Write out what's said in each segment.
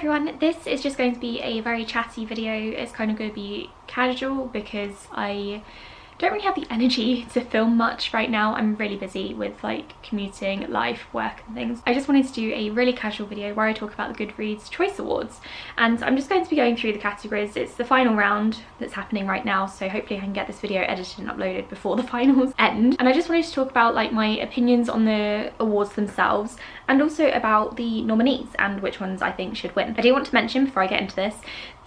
everyone, this is just going to be a very chatty video. It's kind of going to be casual because I don't really have the energy to film much right now. I'm really busy with like commuting, life, work and things. I just wanted to do a really casual video where I talk about the Goodreads Choice Awards, and I'm just going to be going through the categories. It's the final round that's happening right now, so hopefully I can get this video edited and uploaded before the finals end. And I just wanted to talk about like my opinions on the awards themselves and also about the nominees and which ones I think should win. I do want to mention before I get into this,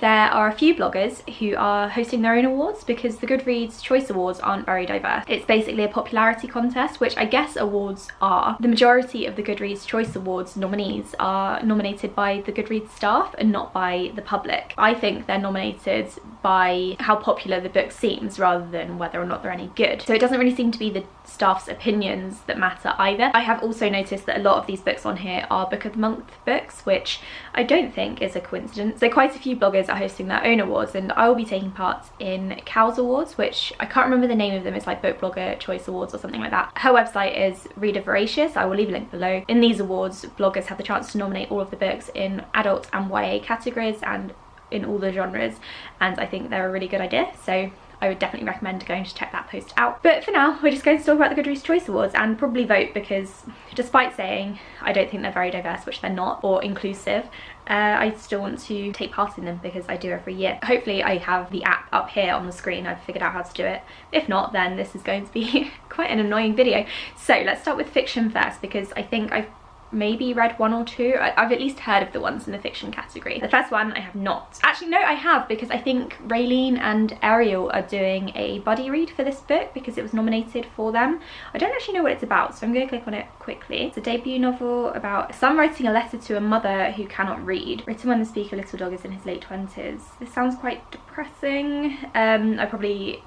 there are a few bloggers who are hosting their own awards because the Goodreads Choice Awards aren't very diverse. It's basically a popularity contest, which I guess awards are. The majority of the Goodreads Choice Awards nominees are nominated by the Goodreads staff and not by the public. I think they're nominated by how popular the book seems rather than whether or not they're any good. So it doesn't really seem to be the staff's opinions that matter either. I have also noticed that a lot of these books on here are Book of the Month books, which I don't think is a coincidence. So quite a few bloggers are hosting their own awards, and I will be taking part in Cal's awards, which I can't remember the name of them. It's like Book Blogger Choice Awards or something like that. Her website is Reader Voracious. I will leave a link below. In these awards, bloggers have the chance to nominate all of the books in adult and YA categories and in all the genres, and I think they're a really good idea, so I would definitely recommend going to check that post out. But for now, we're just going to talk about the Goodreads Choice Awards and probably vote, because despite saying I don't think they're very diverse, which they're not, or inclusive, I still want to take part in them because I do every year. Hopefully I have the app up here on the screen. I've figured out how to do it. If not, then this is going to be quite an annoying video. So let's start with fiction first, because I think I've maybe read one or two. I've at least heard of the ones in the fiction category. The first one I have not. Actually no, I have, because I think Raylene and Ariel are doing a buddy read for this book because it was nominated for them. I don't actually know what it's about, so I'm going to click on it quickly. It's a debut novel about a son writing a letter to a mother who cannot read, written when the speaker little dog is in his late 20s. This sounds quite depressing. I probably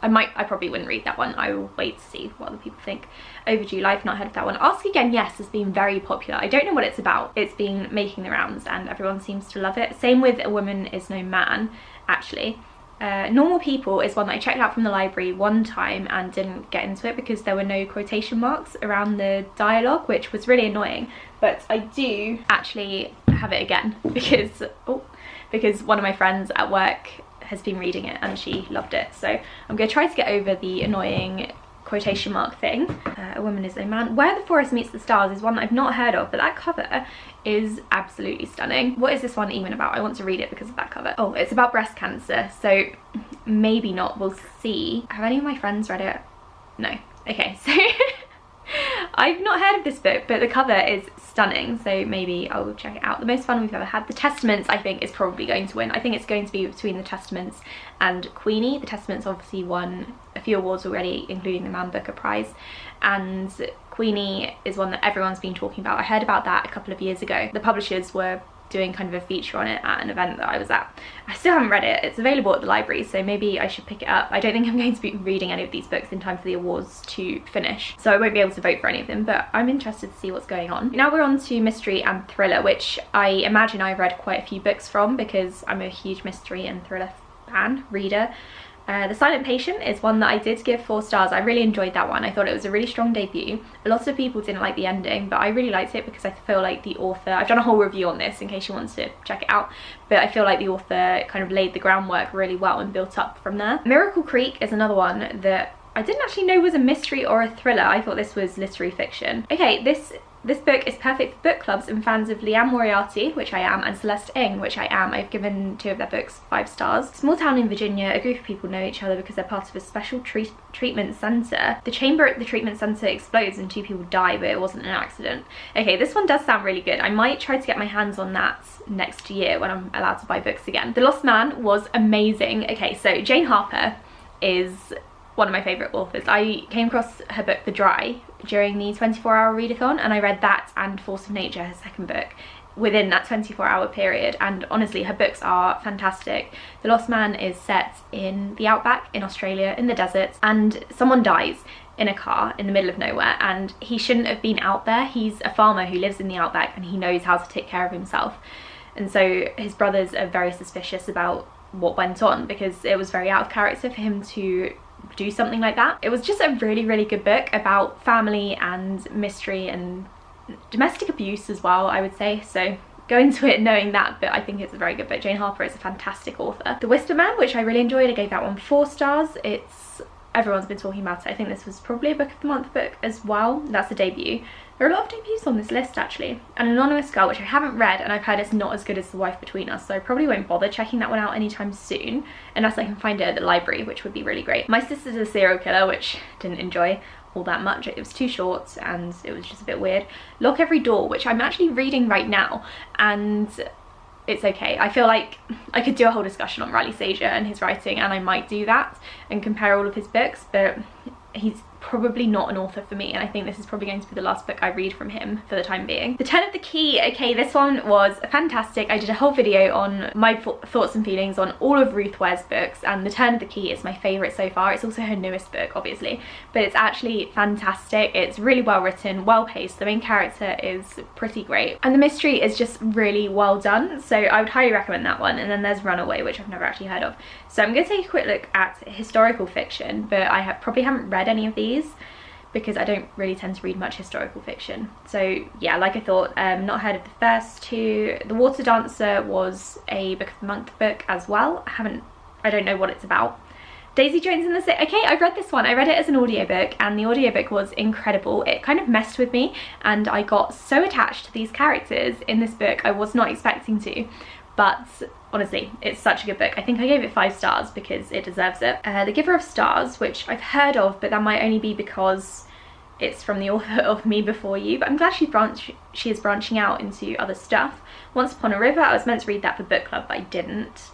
wouldn't read that one. I will wait to see what other people think. Overdue Life, not heard of that one. Ask Again Yes has been very popular. I don't know what it's about. It's been making the rounds and everyone seems to love it. Same with A Woman Is No Man, actually. Normal People is one that I checked out from the library one time and didn't get into it because there were no quotation marks around the dialogue, which was really annoying. But I do actually have it again because one of my friends at work has been reading it and she loved it, so I'm going to try to get over the annoying quotation mark thing. A Woman Is No Man. Where the Forest Meets the Stars is one that I've not heard of, but that cover is absolutely stunning. What is this one even about? I want to read it because of that cover. Oh, it's about breast cancer, so maybe not, we'll see. Have any of my friends read it? No. Okay, so I've not heard of this book, but the cover is stunning, so maybe I'll check it out. The most fun we've ever had. The Testaments, I think, is probably going to win. I think it's going to be between The Testaments and Queenie. The Testaments obviously won a few awards already, including the Man Booker Prize, and Queenie is one that everyone's been talking about. I heard about that a couple of years ago. The publishers were doing kind of a feature on it at an event that I was at. I still haven't read it. It's available at the library, so maybe I should pick it up. I don't think I'm going to be reading any of these books in time for the awards to finish, so I won't be able to vote for any of them, but I'm interested to see what's going on. Now we're on to mystery and thriller, which I imagine I've read quite a few books from because I'm a huge mystery and thriller reader. The Silent Patient is one that I did give 4 stars. I really enjoyed that one. I thought it was a really strong debut. A lot of people didn't like the ending, but I really liked it because I feel like the author, I've done a whole review on this in case you want to check it out, but I feel like the author kind of laid the groundwork really well and built up from there. Miracle Creek is another one that I didn't actually know was a mystery or a thriller. I thought this was literary fiction. Okay, this book is perfect for book clubs and fans of Liam Moriarty, which I am, and Celeste Ng, which I am. I've given 2 of their books 5 stars. Small town in Virginia, a group of people know each other because they're part of a special treatment centre. The chamber at the treatment centre explodes and 2 people die, but it wasn't an accident. Okay, this one does sound really good. I might try to get my hands on that next year when I'm allowed to buy books again. The Lost Man was amazing. Okay, so Jane Harper is one of my favourite authors. I came across her book The Dry during the 24-hour readathon, and I read that and Force of Nature, her second book, within that 24-hour period, and honestly her books are fantastic. The Lost Man is set in the outback in Australia, in the desert, and someone dies in a car in the middle of nowhere, and he shouldn't have been out there. He's a farmer who lives in the outback and he knows how to take care of himself, and so his brothers are very suspicious about what went on because it was very out of character for him to do something like that. It was just a really, really good book about family and mystery and domestic abuse as well, I would say. So go into it knowing that, but I think it's a very good book. Jane Harper is a fantastic author. The Whisper Man, which I really enjoyed, I gave that one 4 stars. Everyone's been talking about it. I think this was probably a book of the month book as well. That's a debut. There are a lot of debuts on this list actually. An Anonymous Girl, which I haven't read, and I've heard it's not as good as The Wife Between Us, so I probably won't bother checking that one out anytime soon, unless I can find it at the library, which would be really great. My Sister's a Serial Killer, which I didn't enjoy all that much. It was too short and it was just a bit weird. Lock Every Door, which I'm actually reading right now, and it's okay. I feel like I could do a whole discussion on Riley Sager and his writing, and I might do that and compare all of his books, but he's probably not an author for me, and I think this is probably going to be the last book I read from him for the time being. The Turn of the Key, okay, this one was fantastic. I did a whole video on my thoughts and feelings on all of Ruth Ware's books, and The Turn of the Key is my favourite so far. It's also her newest book, obviously, but it's actually fantastic. It's really well written, well paced, the main character is pretty great, and the mystery is just really well done, so I would highly recommend that one. And then there's Runaway, which I've never actually heard of. So I'm going to take a quick look at historical fiction, but I probably haven't read any of these because I don't really tend to read much historical fiction. So yeah, like I thought, not heard of the first two. The Water Dancer was a book of the month book as well. I don't know what it's about. Daisy Jones and the Six. Okay, I've read this one. I read it as an audiobook, and the audiobook was incredible. It kind of messed with me, and I got so attached to these characters in this book. I was not expecting to, but honestly, it's such a good book. I think I gave it 5 stars because it deserves it. The Giver of Stars, which I've heard of, but that might only be because it's from the author of Me Before You, but I'm glad she is branching out into other stuff. Once Upon a River, I was meant to read that for book club, but I didn't.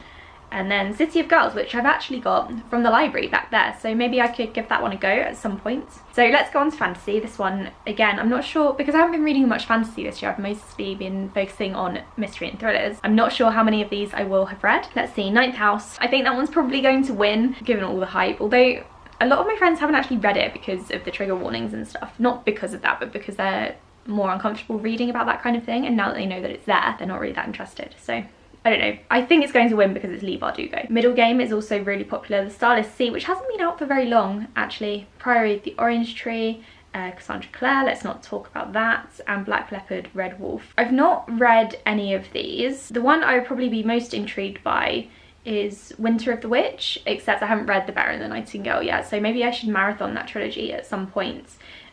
And then City of Girls, which I've actually got from the library back there, so maybe I could give that one a go at some point. So let's go on to fantasy. This one, again, I'm not sure, because I haven't been reading much fantasy this year. I've mostly been focusing on mystery and thrillers. I'm not sure how many of these I will have read. Let's see, Ninth House. I think that one's probably going to win, given all the hype, although a lot of my friends haven't actually read it because of the trigger warnings and stuff. Not because of that, but because they're more uncomfortable reading about that kind of thing, and now that they know that it's there, they're not really that interested. So I don't know. I think it's going to win because it's Leigh Bardugo. Middle Game is also really popular. The Starless Sea, which hasn't been out for very long, actually. Priory of the Orange Tree, Cassandra Clare, let's not talk about that, and Black Leopard, Red Wolf. I've not read any of these. The one I would probably be most intrigued by is Winter of the Witch, except I haven't read The Bear and the Nightingale yet, so maybe I should marathon that trilogy at some point.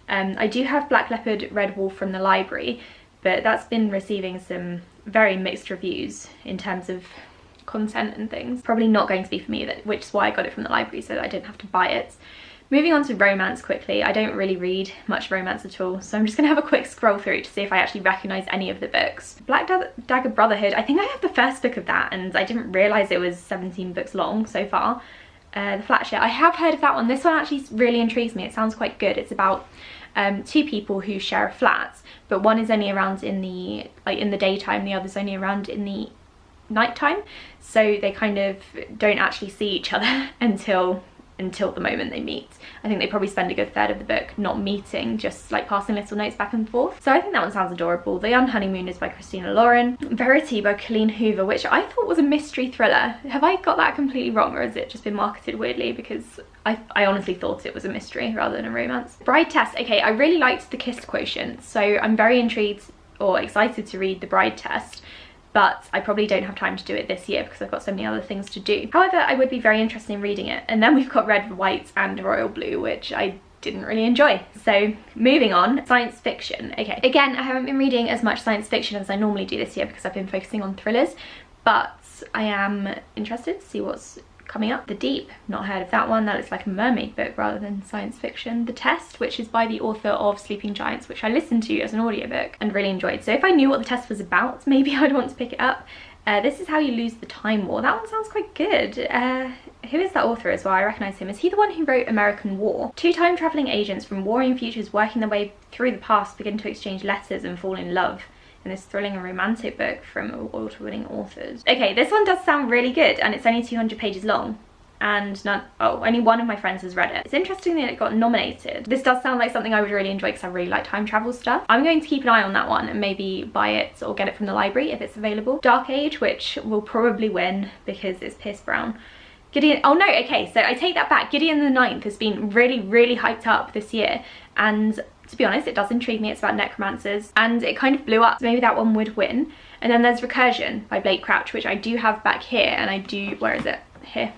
I do have Black Leopard, Red Wolf from the library, but that's been receiving some very mixed reviews in terms of content and things. Probably not going to be for me, which is why I got it from the library, so that I didn't have to buy it. Moving on to romance quickly, I don't really read much romance at all, so I'm just going to have a quick scroll through to see if I actually recognise any of the books. Black Dagger Brotherhood, I think I have the first book of that, and I didn't realise it was 17 books long so far. The Flat Share, I have heard of that one. This one actually really intrigues me. It sounds quite good. It's about 2 people who share a flat, but one is only around in the daytime, the other's only around in the nighttime, so they kind of don't actually see each other until the moment they meet. I think they probably spend a good third of the book not meeting, just like passing little notes back and forth. So I think that one sounds adorable. The Young Honeymooners by Christina Lauren. Verity by Colleen Hoover, which I thought was a mystery thriller. Have I got that completely wrong, or has it just been marketed weirdly? Because I honestly thought it was a mystery rather than a romance. Bride Test, okay, I really liked The Kiss Quotient, so I'm very intrigued or excited to read The Bride Test, but I probably don't have time to do it this year because I've got so many other things to do. However, I would be very interested in reading it. And then we've got Red, White and Royal Blue, which I didn't really enjoy. So moving on, science fiction. Okay, again, I haven't been reading as much science fiction as I normally do this year because I've been focusing on thrillers, but I am interested to see what's coming up. The Deep, not heard of that one. That looks like a mermaid book rather than science fiction. The Test, which is by the author of Sleeping Giants, which I listened to as an audiobook and really enjoyed. So if I knew what The Test was about, maybe I'd want to pick it up. This Is How You Lose the Time War. That one sounds quite good. Who is that author as well? I recognise him. Is he the one who wrote American War? 2 time-travelling agents from warring futures working their way through the past begin to exchange letters and fall in love in this thrilling and romantic book from award-winning authors. Okay, this one does sound really good, and it's only 200 pages long, and only one of my friends has read it. It's interesting that it got nominated. This does sound like something I would really enjoy because I really like time travel stuff. I'm going to keep an eye on that one and maybe buy it or get it from the library if it's available. Dark Age, which will probably win because it's Pierce Brown. Gideon, oh no, okay, so I take that back. Gideon the Ninth has been really, really hyped up this year, and to be honest, it does intrigue me. It's about necromancers, and it kind of blew up, so maybe that one would win. And then there's Recursion by Blake Crouch, which I do have back here, and I do, where is it? Here.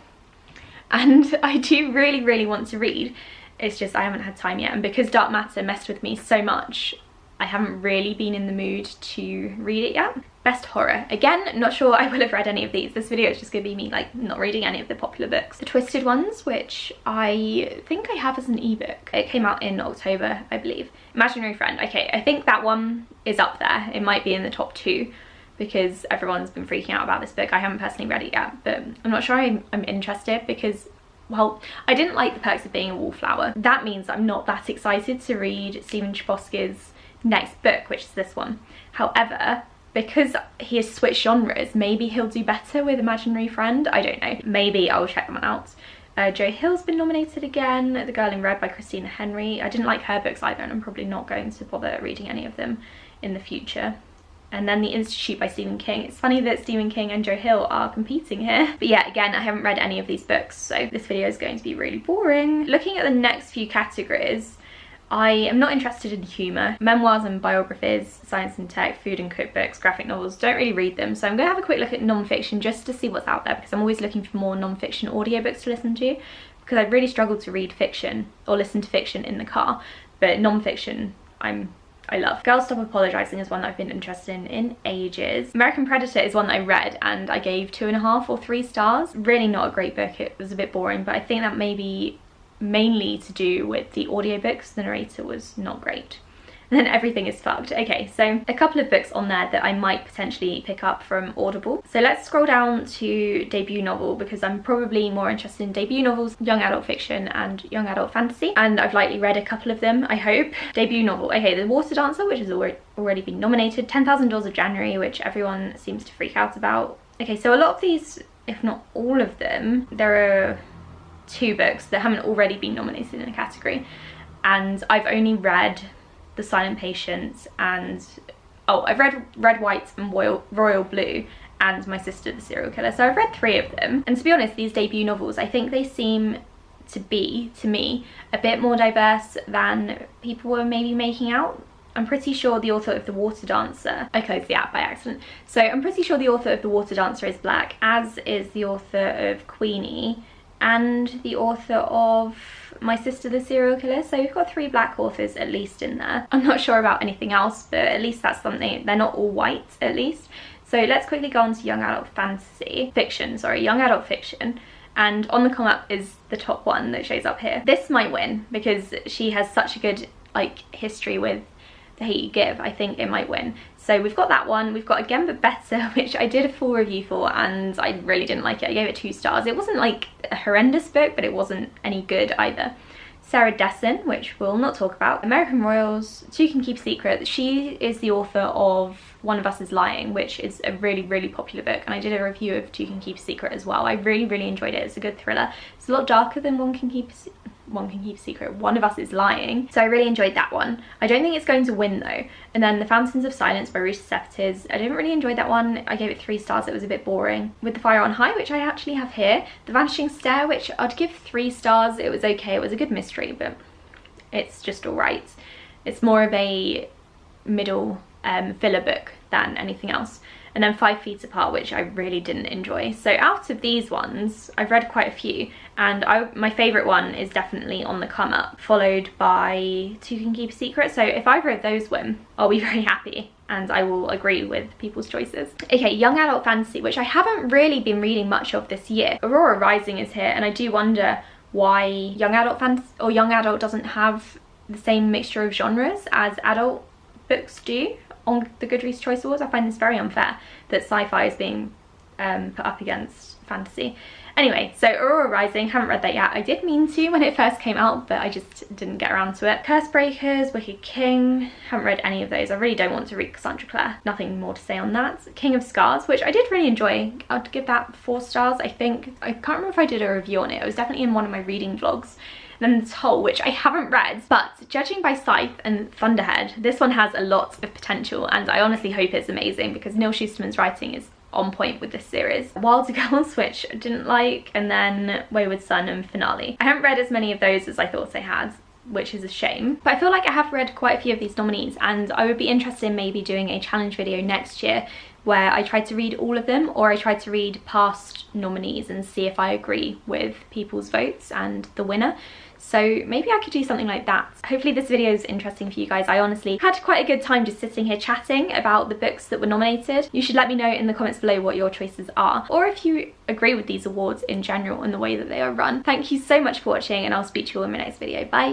And I do really want to read. It's just I haven't had time yet, and because Dark Matter messed with me so much, I haven't really been in the mood to read it yet. Best horror. Again, not sure I will have read any of these. This video is just going to be me like not reading any of the popular books. The Twisted Ones, which I think I have as an ebook. It came out in October, I believe. Imaginary Friend. Okay, I think that one is up there. It might be in the top 2 because everyone's been freaking out about this book. I haven't personally read it yet, but I'm not sure I'm interested because, well, I didn't like The Perks of Being a Wallflower. That means I'm not that excited to read Stephen Chbosky's next book, which is this one. However, because he has switched genres, maybe he'll do better with Imaginary Friend. I don't know. Maybe I'll check them out. Joe Hill's been nominated again. The Girl in Red by Christina Henry. I didn't like her books either, and I'm probably not going to bother reading any of them in the future. And then The Institute by Stephen King. It's funny that Stephen King and Joe Hill are competing here. But yeah, again, I haven't read any of these books, so this video is going to be really boring. Looking at the next few categories, I am not interested in humour. Memoirs and biographies, science and tech, food and cookbooks, graphic novels, don't really read them. So I'm going to have a quick look at non-fiction just to see what's out there, because I'm always looking for more non-fiction audiobooks to listen to, because I really struggle to read fiction or listen to fiction in the car, but non-fiction I love. Girls Stop Apologising is one that I've been interested in ages. American Predator is one that I read and I gave 2.5 or 3 stars. Really not a great book, it was a bit boring, but I think that may be mainly to do with the audiobooks. The narrator was not great. And then Everything is Fucked. Okay, so a couple of books on there that I might potentially pick up from Audible. So let's scroll down to debut novel, because I'm probably more interested in debut novels, young adult fiction and young adult fantasy, and I've likely read a couple of them, I hope. Debut novel. Okay, The Water Dancer, which has already been nominated. 10,000 Doors of January, which everyone seems to freak out about. Okay, so a lot of these, if not all of them, there are 2 books that haven't already been nominated in a category, and I've only read The Silent Patient and, oh, I've read Red, White and Royal Blue and My Sister the Serial Killer. So I've read 3 of them. And to be honest, these debut novels, I think they seem to be, to me, a bit more diverse than people were maybe making out. I'm pretty sure the author of The Water Dancer, I closed the app by accident. So I'm pretty sure the author of The Water Dancer is black, as is the author of Queenie and the author of My Sister the Serial Killer. So we've got 3 black authors at least in there. I'm not sure about anything else, but at least that's something. They're not all white, at least. So let's quickly go on to young adult young adult fiction. And On the Come Up is the top one that shows up here. This might win because she has such a good history with The Hate You Give. I think it might win. So we've got that one. We've got Again But Better, which I did a full review for and I really didn't like it. I gave it 2 stars. It wasn't like a horrendous book, but it wasn't any good either. Sarah Dessen, which we'll not talk about. American Royals, Two Can Keep a Secret. She is the author of One of Us is Lying, which is a really popular book, and I did a review of Two Can Keep a Secret as well. I really enjoyed it. It's a good thriller. It's a lot darker than One Can Keep a Secret. One of Us is Lying. So I really enjoyed that one. I don't think it's going to win though. And then The Fountains of Silence by Ruth Sepetys. I didn't really enjoy that one. I gave it 3 stars. It was a bit boring. With the Fire on High, which I actually have here. The Vanishing Stair, which I'd give 3 stars. It was okay. It was a good mystery, but it's just alright. It's more of a middle filler book than anything else. And then 5 Feet Apart, which I really didn't enjoy. So out of these ones, I've read quite a few, and my favourite one is definitely On the Come Up, followed by Two Can Keep a Secret. So if either of those win, I'll be very happy, and I will agree with people's choices. Okay, young adult fantasy, which I haven't really been reading much of this year. Aurora Rising is here, and I do wonder why young adult fantasy or young adult doesn't have the same mixture of genres as adult books do on the Goodreads Choice Awards. I find this very unfair that sci-fi is being put up against fantasy. Anyway, so Aurora Rising, haven't read that yet. I did mean to when it first came out, but I just didn't get around to it. Curse Breakers, Wicked King, haven't read any of those. I really don't want to read Cassandra Clare. Nothing more to say on that. King of Scars, which I did really enjoy. I'd give that 4 stars, I think. I can't remember if I did a review on it. It was definitely in one of my reading vlogs. And then The Toll, which I haven't read, but judging by Scythe and Thunderhead, this one has a lot of potential, and I honestly hope it's amazing because Neil Schusterman's writing is on point with this series. Wilder Girls, which I didn't like, and then Wayward Son and Finale. I haven't read as many of those as I thought I had, which is a shame. But I feel like I have read quite a few of these nominees, and I would be interested in maybe doing a challenge video next year where I tried to read all of them, or I tried to read past nominees and see if I agree with people's votes and the winner. So maybe I could do something like that. Hopefully this video is interesting for you guys. I honestly had quite a good time just sitting here chatting about the books that were nominated. You should let me know in the comments below what your choices are, or if you agree with these awards in general and the way that they are run. Thank you so much for watching, and I'll speak to you all in my next video. Bye!